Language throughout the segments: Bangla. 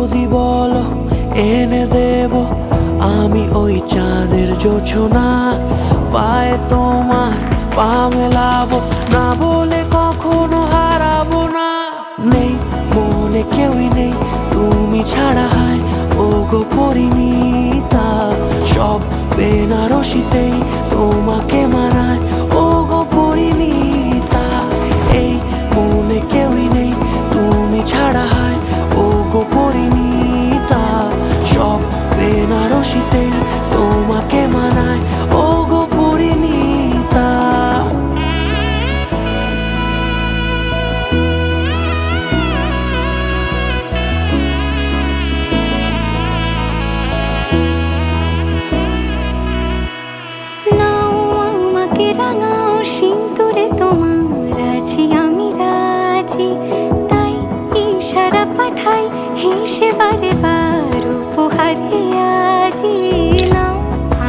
যদি বলো এনে দেব আমি ওই চাঁদের জোছনা, পায়ে তোমার পা মেলাবো, না বলে কখনো হারাবো না। নেই মনে কেউই নেই তুমি ছাড়া, হায় ও গো পরিণীতা, সব বেনারসিতেই তোমাকে মানায় ও গো পরিণীতা। এই মনে কেউই নেই তুমি ছাড়া, হায় ও গো পরিণীতা, সব বেনারসিতেই তোমাকে মানায় ও গো পরিণীতা। রাঙাও সিঁদুরে তোমার আছি আমি রাজি, তাই ইশারা পাঠাই হেসে বারে বার উপহারে আজি। নাও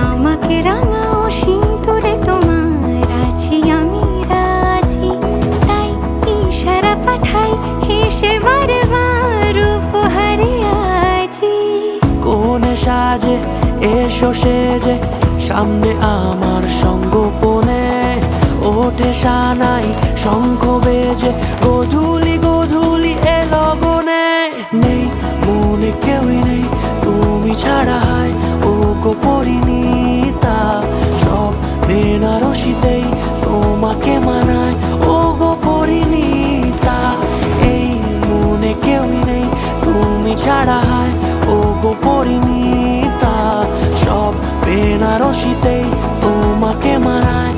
আমাকে রাঙাও সিঁদুরে তোমার আছি আমি রাজি, তাই ইশারা পাঠাই হেসে বারে বার উপহারে আজি। কোনে সাজে এসো সেজে সামনে আমার সঙ্গোপনে, ওঠে সানাই শঙ্খ বেজে গধূলি গধূলি এ লগনে। নেই মনে কেউই নেই তুমি ছাড়া, হায় ও গো পরিণীতা, সব বেনারসিতেই তোমাকে মানায় ও গো পরিণীতা। এই মনে কেউই নেই তুমি ছাড়া, হায় ও গো পরিণীতা, সব বেনারসিতেই তোমাকে মানায়